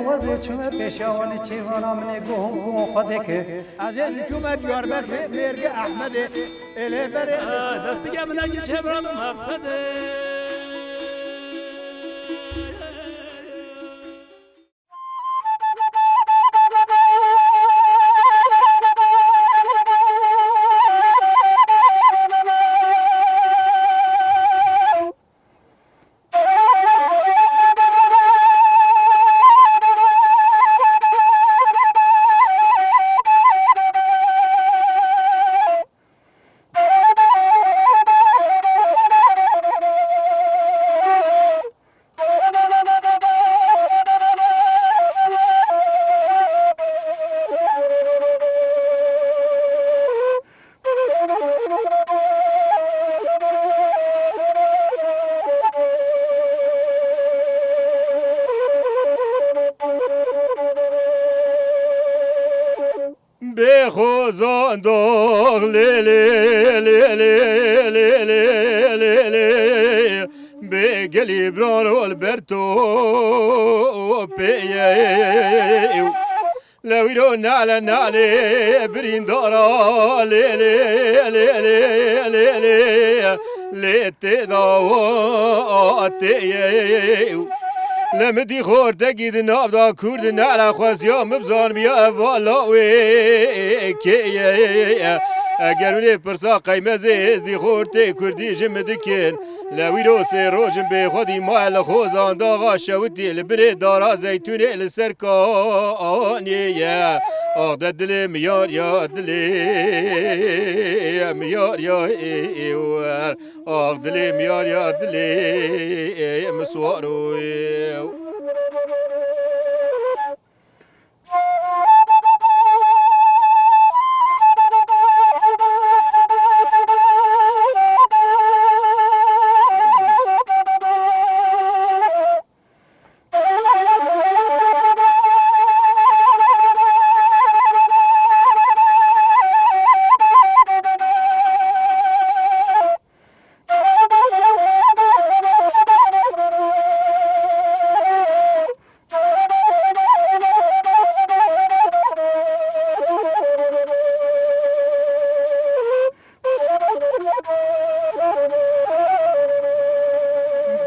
وزی چوم پیشوانی چیوانا من گم خودک از حکومت یاربر مرگ احمد اله بره دستی که من اگه چه برام مقصده بخوزان داغ لیلی بگلی بران البرتو پیو لویرو نعلی برین دارا لیتی داواتیو لمدی خورده گید نابدا کرد نعلا خوزیا مبزان بیا والا وی که اگرونه پرسا قیمز ازدی خورده کردی جمدکن لویرو سی روشن به خودی مال خوزان داغا شوتی لبره دارا زیتونه لسرکانیه آه دل میار یا دلی میار یا ایوار آه دل میار یا دلی مسوارو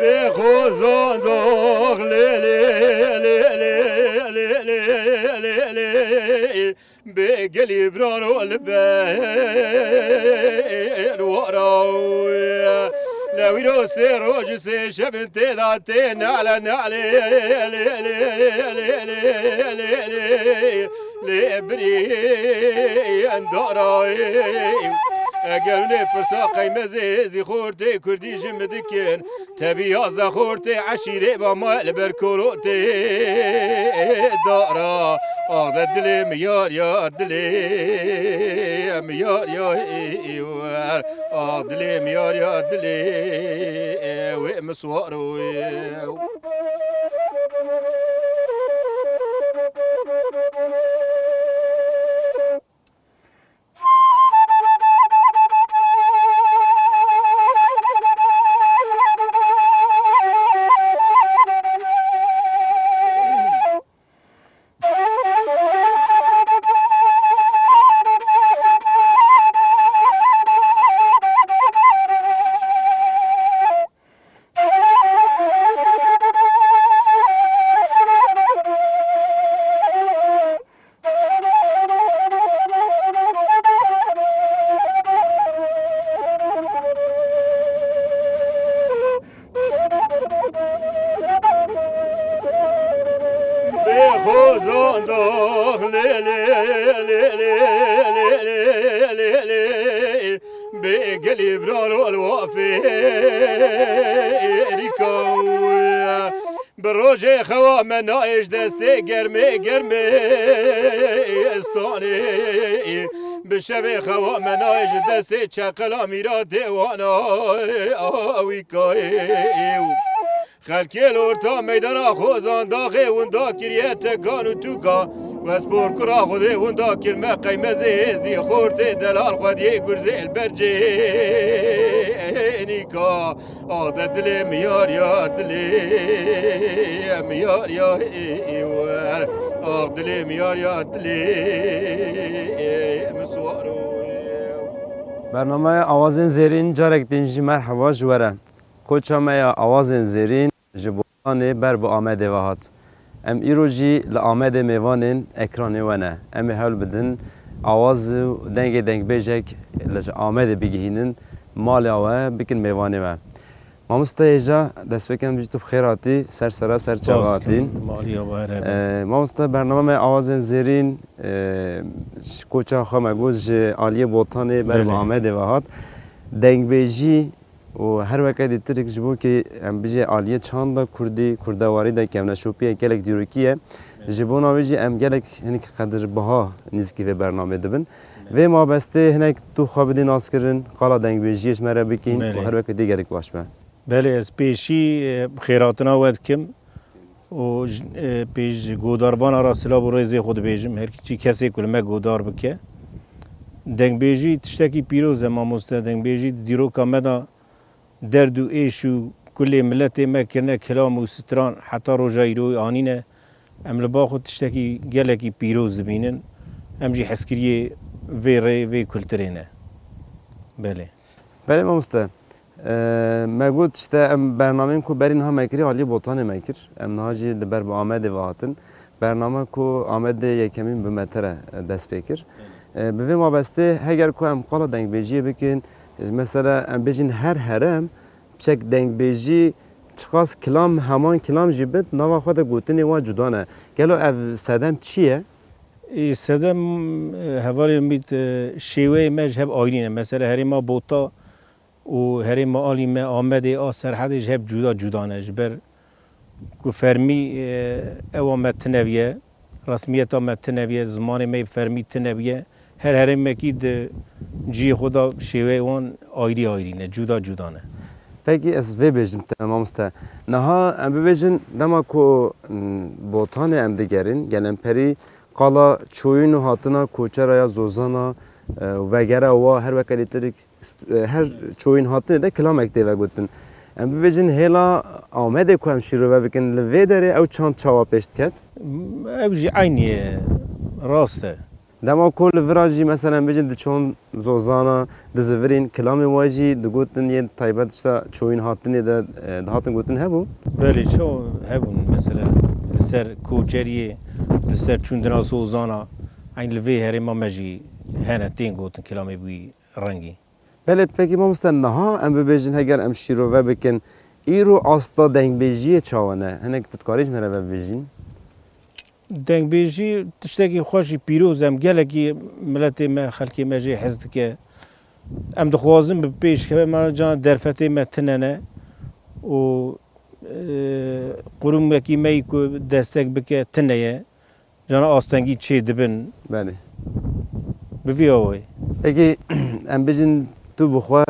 بخوزان داغ لیلی بگلی برانو البر وراوی لویرو سی روج سی شبن تیداتی نعلی لبری اندارائی اگرونه پرسا قیمزه زی خورده کردی جمدکن تبی یازده خورده عشیره با مال برکروته دارا آغده دلی میار یا دلی میار یا ایوار آغده دلی میار یا دلی و مسوارو بخوزان داغ لیلی بگلی برانو الوافی ریکاوی بروج خوا منایش دسته گرمه استانی بشب خوا منایش دسته چقلا میرا دیوانا آوی کایی خلکی لورتا میدان خوزان داخل وندا کریت کانو توکا و سپور کرا خودی وندا کرمه قیمز ازدی خورت دلال خودی گرزه البرجه نیکا آده دل میار یا دل میار یا ایوار آده دل میار یا دل مسوارو برنامه آوازین زیرین جارک دینجی مرحبا جوره کوچامه آوازین زیرین جبوانه بر با آمده وهات ام ایروجی لآمده میوانین اکرانه ونه ام هول بدن آواز دنگ بیجک لج آمده بگیهینن مال آوه بکن میوانه و مامستا ایجا دست بکنم جیتو بخیراتی سر چواتین مالی آوه مامستا برنامه آوازین زیرین کوچا خامه گوز آلیه بوتانه بر با آمده وهات دنگ بیجی و هر وقت دیترک جبو که ام بيجي عالیه چاندا کردواری دا که نشوپیه گلک دیروکیه جبو ناویجی ام گلک هنک قدر بها نزکی و برنامه دبن و ما بسته هنک تو خوابدی ناس کرن قالا دنگ بیجیش مرا بکین و هر وقت دیگرک باش به بله از پیشی خیراتنا ود کم و پیش گوداربان راسلا بو ریزی خود بیجم هر کی کسی کلمه گودار بکه دنگ بیجی تشتکی پیروز ما مسته دنگ بیجی دیروکا مدا درد و ایش و کل ملت ما کرنه کلام و ستران حتی روژای روی آنینه ام لبا خود تشتکی گلکی پیروز بینن ام جی حسکریه وی ری وی کلترینه بله ما مسته ما گوت işte ام برنامه کو برین ها مکری عالی بوتان مکر ام نهاجی لبر با آمده واتن برنامه کو آمده یکمین به متره دست بکر به ما بسته هگر کو ام قالا دنگ بیجی بکن مثلا ام بجین هر هرم چک دنگ بیجی چخاص کلام همان کلام جبت نوا خود گوتنی و جدانه گلو اف سدم چیه؟ سدم هواری میت شیوه مذهب آینه مثلا هری ما بوتا و هری ما آلی ما آمده آسر حدش هب جدانه جبر کو فرمی او متنویه رسمیت متنویه زمان می فرمی تنویه هر مکید جی خدا شیوه اون آیرینه جدانه Peki ez vê bêjim tamam usta. Niha em bibêjin dema ku botanê em digerin gelên perî qala çoyîn û hatina koçeraya zozana vegera wa her weke lîtirik her çoyîn hatinê de kilamek tê vegotin. Em bibêjin hêla Amedê ku em şîrove bikin li vê derê ew çand çawa pêş diket? ev jî aynı rast e. Dema ku li vira jî mesela em bêjin diçon zozana dizivirîn kilamê wa jî digotin yên taybet işte çoyîn hatinê de dihatin gotin hebû? Böyle ço hebun mesela li ser koçeriye li ser çundina sozana aynı li vê herêma me jî hene tên gotin kilamê bûyî rengî. Belê pekî mamoste niha em bibêjin heger em şîrove bikin îro asta dengbêjiyê çawa ne hinek tu dikarî ji me re vebêjîn? Dengbêjî tiştekî xweş jî pîroz em gelekî miletê me xelkê me jê hez dike em dixwazin bi pêşkeve me can derfetê me tinene û qurumekî me ku destek bike tineye cana astengî çê dibin Belê. bi vî awayî. Pekî em bêjin tu bi xwe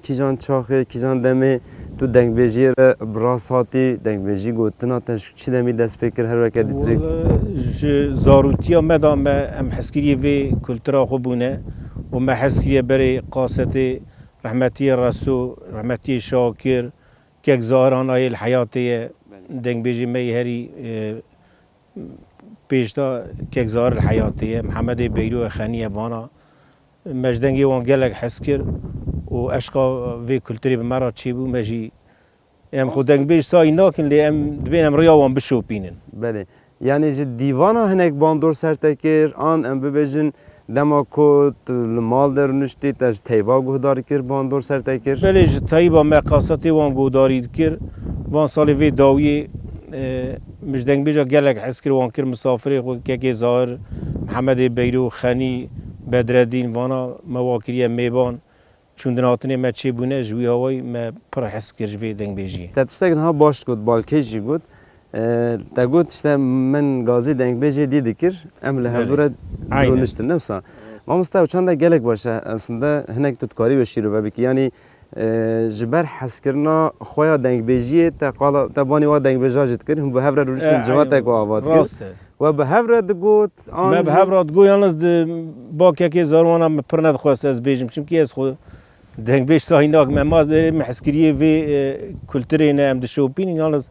kîjan çaxê kîjan demê tu dengbêjiyê re bi rast hatî dengbêjî gotina te ji çi demî dest pê kir her weke dîtirik? Ji zarûtiya me da me em hezkiriyê vê kultura xwe bûne û me hezkiriye berê qasetê rehmetiye Resul, rehmetiye Şakir, kek zahiran ayê li heyatê ye dengbêjî me herî pêşda kek zahir li heyatê ye Mihemedê Beyrû Xeniye vana me ji dengê wan gelek hez kir û eşqa vê kulturê bi me re çêbû me jî em xwe dengbêj sayî nakin lê em dibên em rêya wan bişopînin. Belê. Yani ji dîvana hinek bandor ser te kir an em bibêjin dema ku tu li mal de rûniştî te ji teyba guhdar kir bandor ser te kir? Belê ji tayîba me qasetê wan guhdarî dikir van salê vê dawiyê mij dengbêja gelek hez kir wan kir misafirê xwe kekê zahir Mihemedê Beyrû Xenî Bedreddîn vana me wa kiriye mêban çûndin hatinê me çêbûne ji wî awayî me pir hez kir ji vê dengbêjiyê. Te tiştek niha baş got balkêj jî got te got işte min gazî dengbêjê dî dikir em li hevdûre rûniştin ne wisa? Mamoste ew çanda gelek baş e aslında hinek tu dikarî ve şîrove bikî yani جبر حسکرنا خویا دنگ بیجیه تا قال تا بانی وا دنگ بیجا جت کرد هم به هفر روش من جوات کو آباد کرد راسته و به هفر دگوت ما به هفراد گو یالنز با که زاروانا پر ندخواست از بیجم چون که از خود دنگ بیش سایناک مماز محسکریه و کلتری نه ام دشوپین یالنز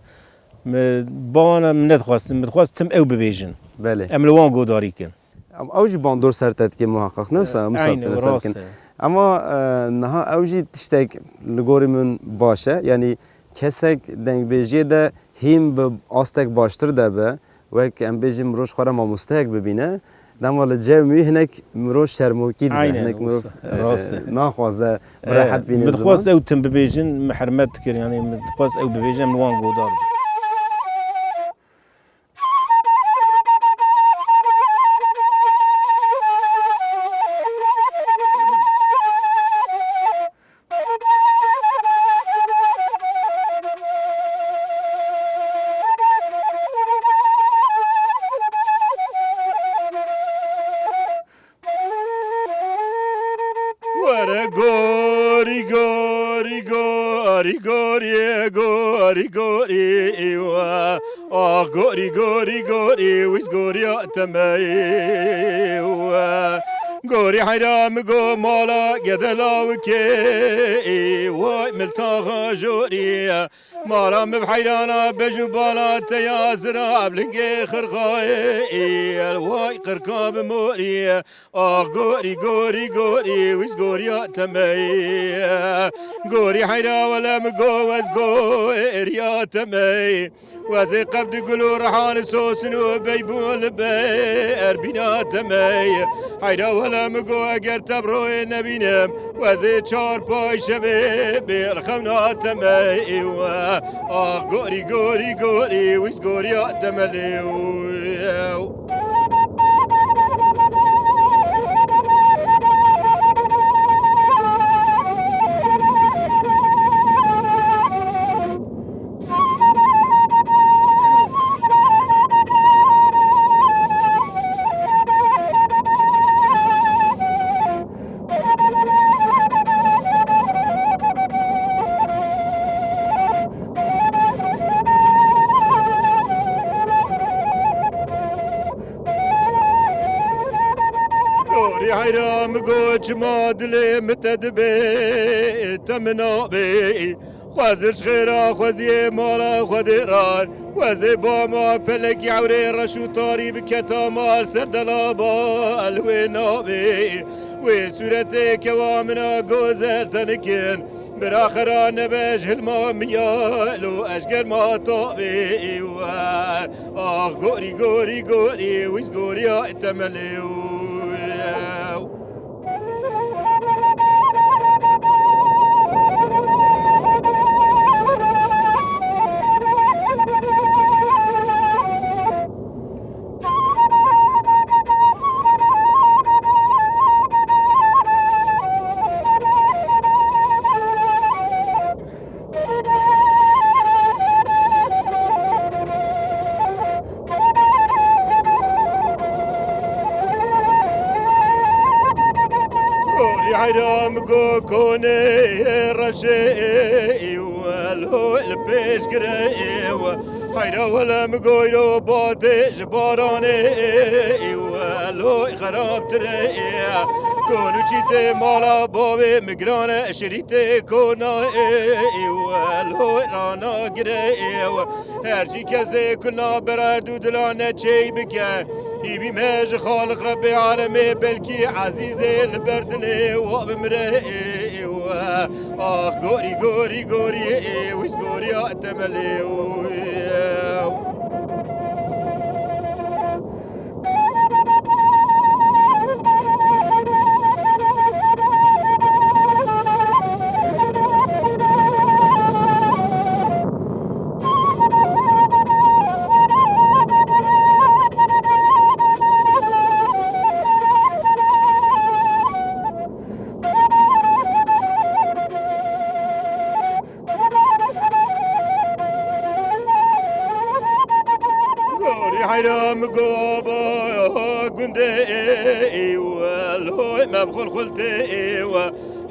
بانا ندخواستم مدخواستم او ببیجن بله املوان گوداری کن اوجی باندور سرتت که محقق نفسه مسافر سرکن اما نها اوجی تشتک لگوری من باشه یعنی کسک دنگ بیجی ده هیم به آستک باشتر ده به و که ام بیجی مروش خوره ما مستحق ببینه دمال جمعی هنک مروش شرموکی ده هنک مروش ناخوازه براحت بینه مدخواست او تم ببیجن محرمت کر یعنی مدخواست او ببیجن املوان گودار گوری حیرام گو مالا گدلاو که وای ملتاخا جوری مالا مبحیرانا بجوبانا تیازرا بلنگی خرخای وای قرقاب موری گوری گوری گوری ویز گوریا تمی گوری حیرا ولا مگو وز گوریا تمی وزي قبض قلو رحان سوسنو بيبون بير بنا تمي حيدا ولا مقو اگر تبروي نبينم وزي چار پای شبه بالخونا تمي غوري غوري غوري ويس غوري تملي حيرام قوش مادلي متدبي تمنابي خوازش خيرا خوزي مالا خدران وزي باما فلك يعوري رشو طاري بكتا مال سردلابا الوينابي وسورتي كوامنا قوزل تنكين براخرا نبج الماميالو اشقر ما طابي غوري غوري غوري ويس غوري اتمليو حيرام قو كوني رشي والهو البيش قري حيرا ولا مقويرو باتي جباراني والهو خراب تري كونو چيتي مالا بابي مقرانة شريتي كوناي والهو رانا قري هرچي كزي كنا براردو دلانة چي بكا يبي ماج خالق ربي عالمي بلكي عزيزي البردلي وبمرئي غوري غوري غوري ويس غوري اتملي حيرام قوبا قندي والهو ما بخل خلتي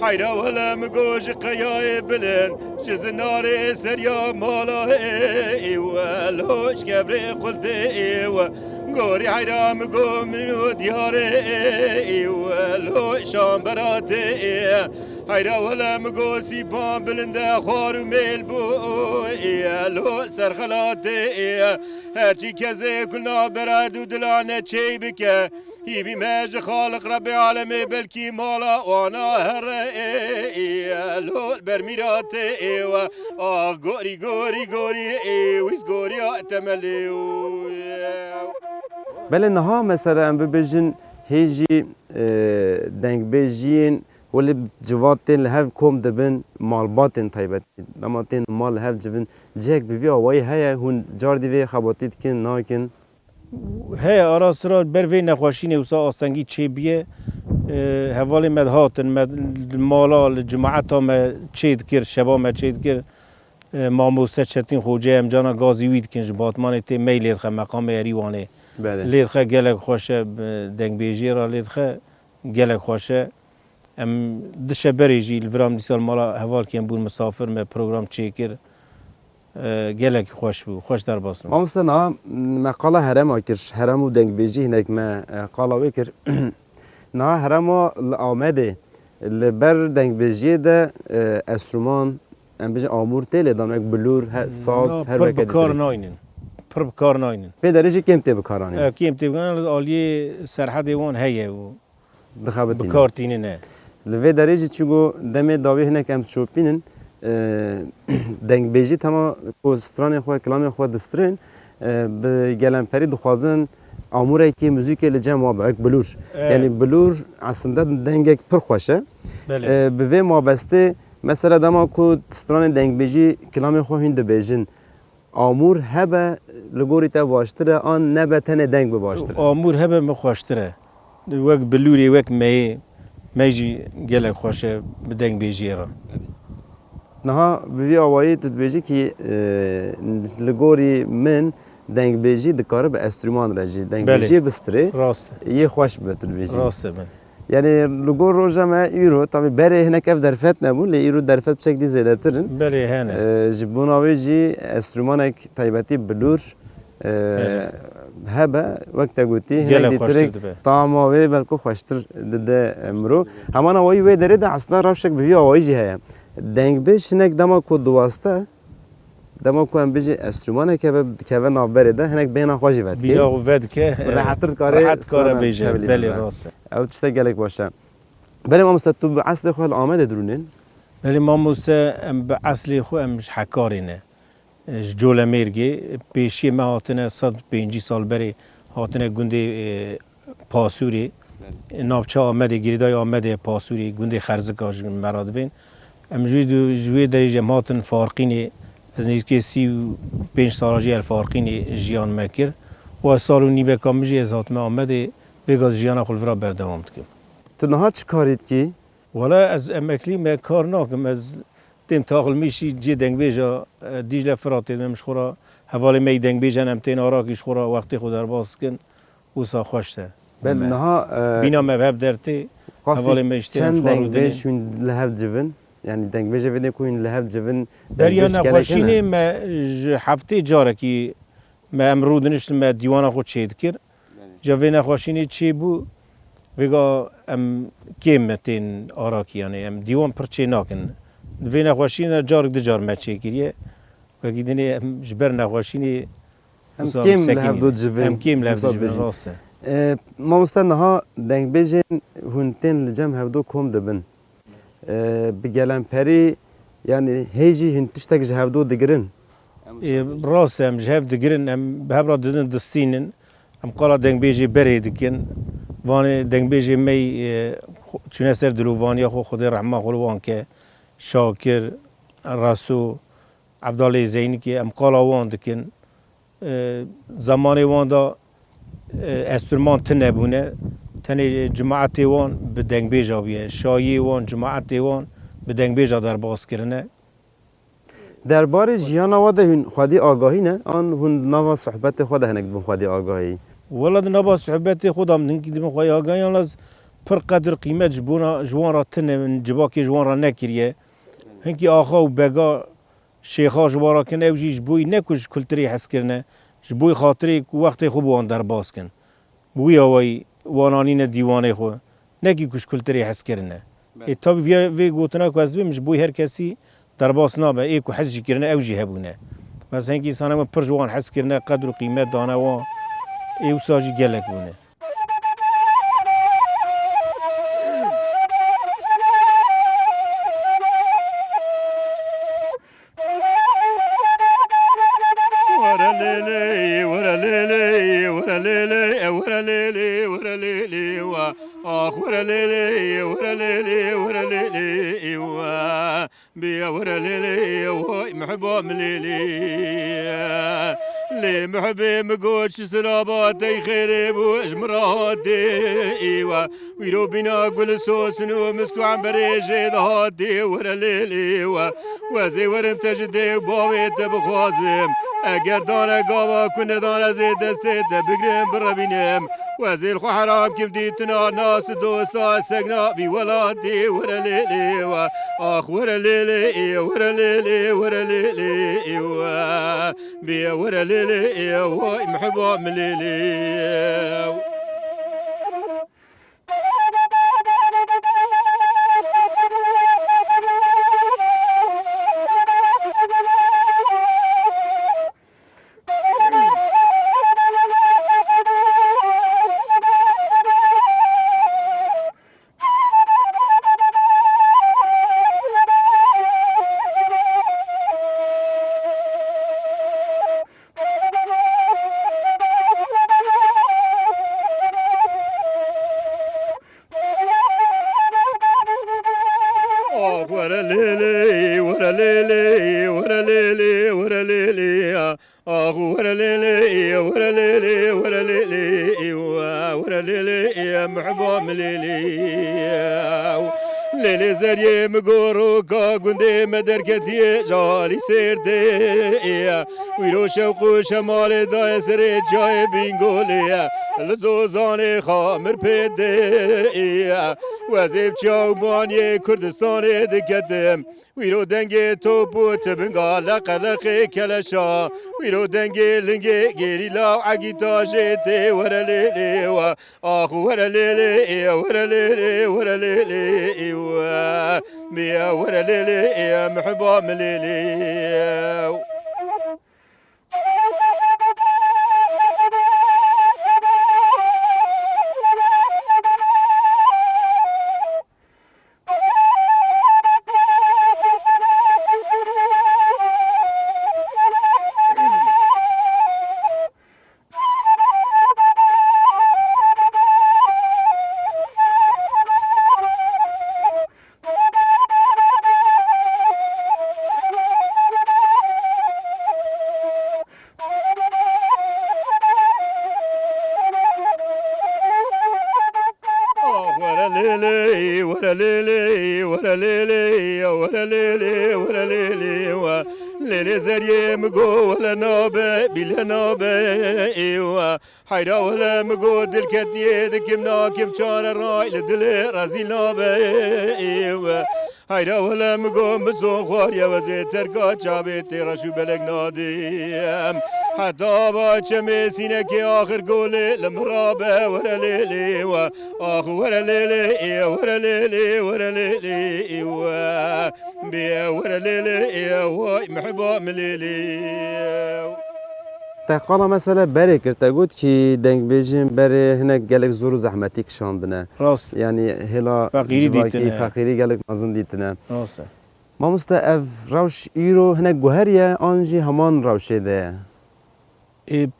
حيرا ولا مقوش قياي بلن شز ناري سريا مالا ولوش كبري قلت قوري حيرا مقو منو دياري ولوش شامبراتي حيرا ولا مقو سيبان بلنده خارو ميل بو لو سرخلاتي هرچی کسی کلنا برادو دلانه چی بکه هیبی مج خالق رب عالمی بلکی مالا وانا هر لول برمیرات و گوری گوری گوری ویز گوری تملی بله نها مثلا ام ببیجن هیجی دنگ بیجین ولی جواتین لحف کم دبن مالباتین تایبت نماتین مال لحف جبن جک بیوی آوایی هیا هون جار دیوی خباتید کن ناکن هی آراسرا بر وی نخواشینه وسا آستنگی چه بیه حوالی مدهاتن مالا جماعت ها ما چید کر شبا ما چید کر ماموسه چتین خوجه امجانا گازی وید کنج باتمانه تی می لیدخه مقام ایوانه لیدخه گلک خوشه دنگ بیجی را لیدخه گلک خوشه ام دشه بریجی الورام دیسال مالا حوال کیم بون مسافر ما پروگرام چه کر گلک خوش بو خوش در باسم ما مثلا مقاله هرم آکر هرم و دنگ بیجی هنک ما قالا وکر نه هرم آمده لبر دنگ بیجی ده استرومان ام بیجی آمور تیل دانک بلور ساز هر وقت بکار ناینن پر بکار ناینن به درجه کم تی بکارانی کیم تی بکارن آلیه سرحد وان هیه و دخابتین بکار تینه نه لوی درجه چیگو دم داوی هنک ام شوپینن دنگ بیجی تمام کوستران خو کلام خو دسترین به گلم پری دخوازن اموره کی موزیک لجام و باک بلور یعنی بلور اصلا دنگک پر خوشه به و ما بسته مثلا دما کو ستران دنگ بیجی کلام خو هند بیجن امور هبه لگوری تا واشتره آن نبتن دنگ باشتره امور هبه مخواشتره وک بلوری وک میجی گلک خوشه به دنگ بیجی را نها وی آوایی تدبیجی که لگوری من دنگ بیجی دکاره به استرومان رجی دنگ بیجی بستری راست یه خوش به تدبیجی راست من یعنی لگور روزا ما ایرو طبعا بره هناك اف درفت نبود لی ایرو درفت بشکلی زیاده ترن بله هنه جبون آویجی استرومانک تایبتی بلور هبه وقت گویی هنگ دیترک طعم آوی بلکو خوشتر ده امرو همان آوایی وی داره ده اصلا روشک بیوی آوایجی هیا دنگ بیش هنگ دما کو دواسته دما کو ام بیجی استرومانه که و نابره ده هنگ بینا خوشی ود بینا ود که راحت کاره بیجه بله راست او چیزا گلک باشه بله ما مستد تو به اصل خو آمده درونین بله ما مستد به اصل خو امش حکارینه جوله میرگی پیشی ما هاتنه 105 سال بری هاتنه گنده پاسوری نابچه آمده گریدای آمده پاسوری گنده خرزکاش مرادوین ام جوی درجه ماتن فارقینی از نیستی 35 سالاجی الفارقینی جیان مکر و سالو نیبه کامجی از هاتمه آمده بگاز جیان خلفرا بردوام کم تو نها چی کارید کی؟ والا از امکلی ما کار ناکم از تیم تاقل میشی جی دنگ بیجا دیجل فراتید مش خورا حوالی می دنگ بیجن ام تین آراکیش خورا وقتی خود در باز کن وسا خوشته بل نها بینا مذهب درتی حوالی میشتی چند دنگ بیش وین لحف جوون یعنی دنگ بیجا ویدی کوین لحف جوون دریا نخوشینه ما هفته جاره کی ما امرود نشت ما دیوان خود چید کر جوی نخوشینه چی بو ویگا ام کیم تین آراکی یعنی ام دیوان پرچه ناکن دوی نخوشینه جارک دجار ما چه کریه و گیدنی جبر نخوشینه هم کیم لحف دو جوون هم کیم لحف دو جوون راسته ما مستن نها دنگ بیجن هونتین لجم هفدو کم دبن بگلن پری یعنی هیجی هنتشتک جهودو دگرن راست هم جهود دگرن هم به هر دادن دستینن هم قالا دنگ بیجی بری دکن وانی دنگ بیجی می چونه سر دلو وانی خو خود رحمه خلوان که شاکر رسو عبدالله زینی که هم قالا وان دکن زمانی وان دا استرمان تنبونه تنی جماعت وان به دنگ بیجا بیه شایی وان جماعت وان به دنگ بیجا در باز کرنه درباره جیان واده هن خودی آگاهی نه آن هن نوا صحبت خود هنگ بن خودی آگاهی ولد نبا صحبت خودم نگی دم خواهی آگاهی از پر قدر قیمت جوان را تنه من جباکی جوان را نکریه هنگی آخا و بگا شیخا جوان را کنه اوجی جبوی نکوش کلتری حس کرنه جبوی خاطری وقت خوب وان در باز کن بوی آوای وانانین دیوانه خو نکی کش کلتری حس کرنه تا وی گوتنا که از بیم جبوی هر کسی در باز نابه ای که حس کرنه اوجی هبونه بس هنگی سانم پر جوان حس کرنه قدر و قیمت دانه و ایو ساجی گلک بونه ورا ليلي ورا ليلي ورا ليلي بيا ورا ليلي محبوب مليلي لي محبي مقوش سلاباتي خيري بوش مرادي ويرو بينا قول سوسنو مسكو عم بريجي ضهادي ورا ليلي وزي ورم تجدي وباوي تبخوازم اگر دانه قابا كنا دانه زي دستي تبقرم بربينم وزي الخو حرام كم ديتنا ناس دوستا سقنا في ولادي ورا ليلي اخ ورا ليلي ورا ليلي ورا ليلي بيا ورا ليلي محبوب من ليلي ورا ليلي ورا ليلي ورا ليلي ورا ليلي اخ ورا ليلي ورا ليلي ورا ليلي ورا ليلي محبوب ليلي ليلي زريه مقوروكا قندي مدركتي جالي سيردي ويرو شوق شمال داي سري جاي بينغولي لزوزاني خامر بيدي وزيب چاوباني كردستاني دكتم ويرو دنگي توبو تبنغال قلقي كلشا ويرو دنگي لنگي غيري لاو عقيتا جيتي ورا ليلي اخ ورا ليلي ورا ليلي ورا ليلي بيا ورا ليلي محبوب ليلي ورا ليلي ورا ليلي ورا ليلي ورا ليلي ليلي زريه مقو ولا نوبه بلا نوبه حيرا ولا مقو دل كديه دكم ناكم شان الراي لدل رازي نوبه حيرا ولا مقو مسو خواريا وزي تركا جابتي رشو بلق ناديم حتى باچه مسینه آخر گوله لمرابه ورا ليلي آخ ورا ليلي ورا ليلي ورا ليلي بيا ورا ليلي محبوب من ليلي تقالا مثلا بره کرد گفت که دنگ بیجیم بره هنگ گلک زور و زحمتی کشاندنه راست یعنی هلا فقیری دیتنه فقیری گلک مازن دیتنه راست ما مستا اف روش ایرو هنگ گوهریه آنجی همان روشه ده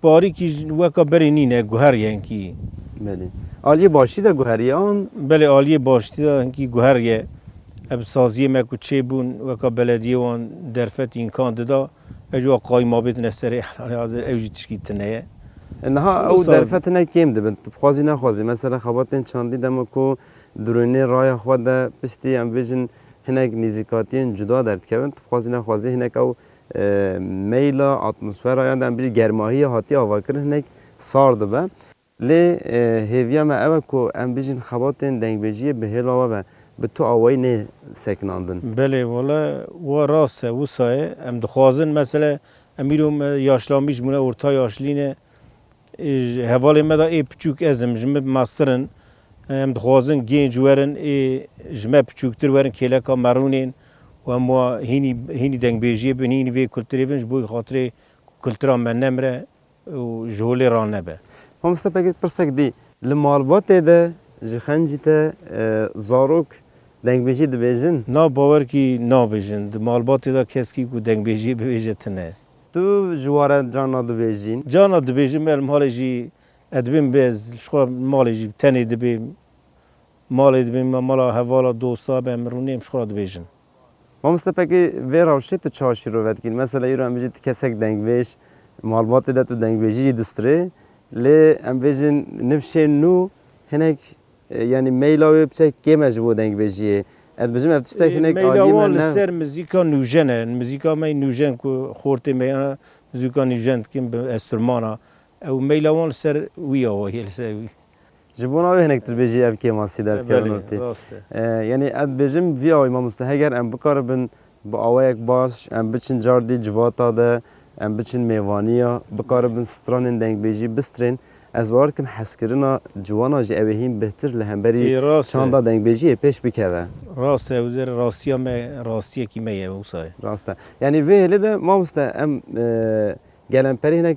پاری کی وکا بری نینه گوهر ینکی بله آلیه باشی ده گوهریه آن بله آلیه باشتی ده هنکی گوهریه اب سازیه مکو چه بون وکا بلدیه وان درفت این کان دا اجوا قایم آبید نسری حالا حاضر اوجی تشکیت تنه انها او درفت نه کم ده بنت بخوازی نخوازی مثلا خباتن چاندی دم کو درونی رای خود ده پستی ام بیجن هنگ نیزیکاتین جدا درد که بنت بخوازی نخوازی هنگ او میلا اتمسفر آیان دم بیج گرماهی هاتی آوار کرد هنگ سارد به لی هیویا ما اوه کو ام بیجین خباتین دنگ بیجی به هلاوه و به تو آوایی نه سکناندن. بله والا و راسته و سایه ام دخوازن مثلا امیروم یاشلامیش مونه ارتا یاشلینه هوالی مدا ای پچوک ازم جمع ماسترن ام دخوازن گینج ورن ای جمع پچوکتر ورن کلکا مرونین و اما هینی دنگ بیجیه بین هینی وی کلتری ونج بوی خاطر کلترا من نمره و جهولی ران نبه. هم استپاگت پرسک دی لمالبات ده جخنجیت زاروک دنگ بیجی دبیجن. نا باور کی نا بیجن مالباتی دا کسی کو دنگ بیجی بیجت نه. تو جواره جانا دبیجین. جانا دبیجم مال مالی جی ادبیم بیز شخو مالی جی تنی دبیم مالی دبیم مالا حوالا دوستا به مرونیم شخو دبیجن. هم استپاگی وی روشی تو چاشی رو ود کن مثلا ایرو هم بیجی کسک دنگ بیج مالبات ده تو دنگ بیجی دستره لی ام بیجن نفشه نو هنگ yani meylavi bçek gemej bu denk bejiye. Ez bizim eftiştek hinek Meylaval ser müzika nujene, müzika me nujen ku xorte me müzika nujen kim enstrümana. Ev meylaval ser wiya o hel ser. Jibuna ve hinek bejiye ev kemasi der kernoti. Yani ez bizim wiya imam mustaheger em bikaribin bu awayak baş em biçin jardi civata da em biçin mevaniya bikaribin stranin denk beji bistrin. از وارد کم حسکرنا جوانا جه اوهیم بهتر لهمبری چاندا دنگ بیجی پیش بکوه. راسته وزر راستیا me راستیه کی میه وسای. راسته. یعنی ویلی ده ما مسته ام گلن پری هنگ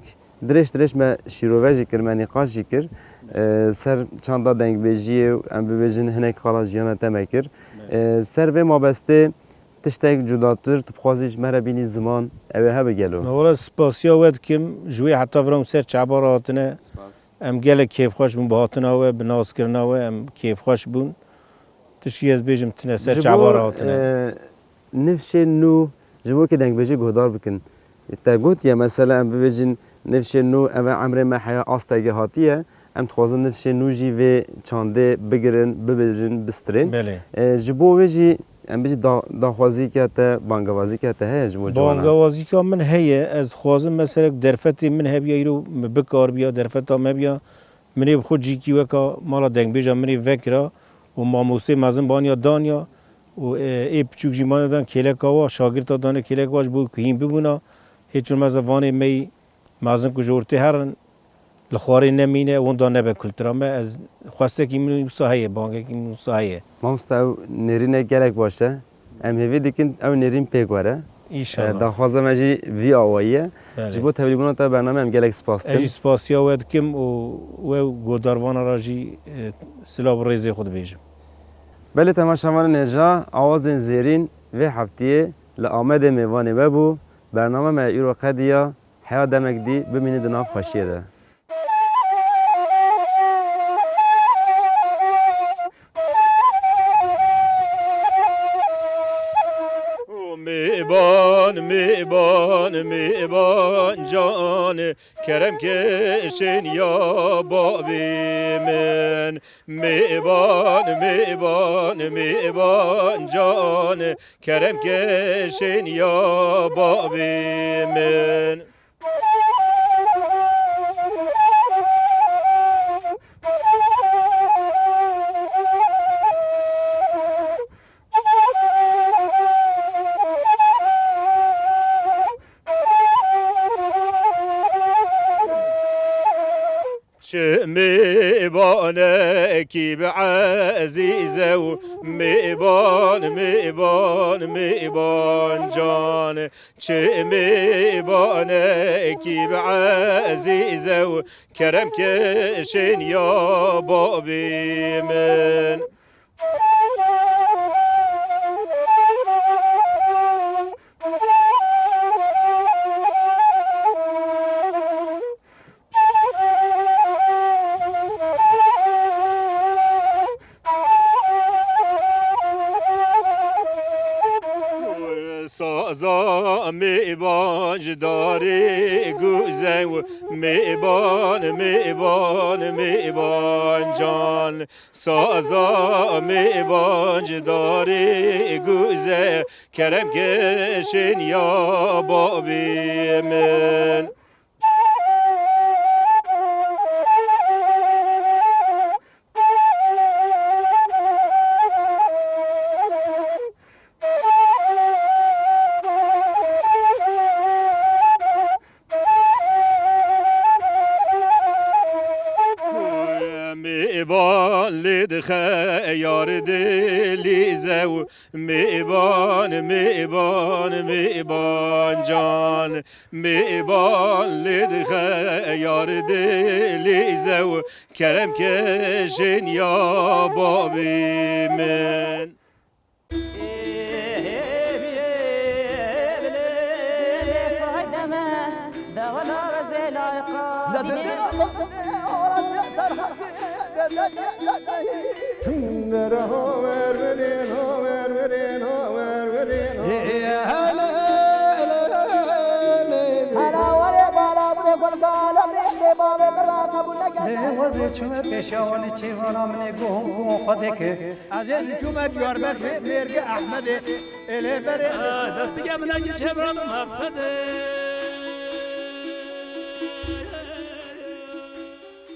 درش ما شیروه جکر ما نقاش جکر سر چاندا دنگ بیجی ام ببیجن هنگ خلاص جیانا تمکر سر و ما بسته تشتاق جداتر تبخازیش مرا بینی زمان اوه ها بگلو. ولی سپاسیا ود کم جوی حتی فرام سر چاباراتنه. ام گله کیف خوش بون باهاتنا و بناس کرنا و ام کیف خوش بون تشکی از بیجم تنه سر چاباراتنه نفشه نو جبو که دنگ بیجی گهدار بکن تا گوت یا مثلا ام ببیجن نفشه نو ام عمر ما حیا آستگه هاتیه ام تخوازن نفشه نو جی و چانده بگیرن ببیجن بسترین جبو بیجی ام بیجی داخوازی که تا بانگوازی که تا هیچ موجوانا بانگوازی که من هیه از خوازم مثلا درفتی من هبیا ایرو بکار بیا درفتا مبیا منی خود جیکی وکا مالا دنگ بیجا منی وکرا و ماموسه مازن بانیا دانیا و ای پچوک جیمان دان کلکا و شاگرد دانه کلک واش بو کهیم ببونا هیچ مزوانه می مازن کجورتی هرن لخواری نمینه اون دانه به کلترامه از خواسته کی من صحیح بانگه کی من صحیح ما مستو نرینه گلک باشه ام هیوی دیکن او نرین پیگواره ایشالله داخوازه مجی وی آواییه جبو تبلیغونه تا برنامه ام گلک سپاستم اجی سپاسیا ود کم و گوداروان راجی سلاب ریزی خود بیجم بله تماشامان نجا آواز زیرین و هفتیه لآمد میوان ببو برنامه ما ایرو قدیا حیا دمک دی ببینید ناف خوشیه ده میبان جان کرم کشین یا بابی من میبان جان کرم کشین یا بابی من میبانه کی به عزیزه و میبان جان چه میبانه کی به عزیزه و کرم کشین یا بابی من سازا میبان جداری گوزه و میبان جان سازا میبان جداری گوزه کرم کشین یا بابی من یار دلی زو میبان جان میبان لدخ یار دلی زو کرم کشن یا بابی من وزی چون پیشوانی چیوانا من گوهم خود که از حکومت یاربر مرگ احمد اله بره دستی که من اگه چه برادم مقصده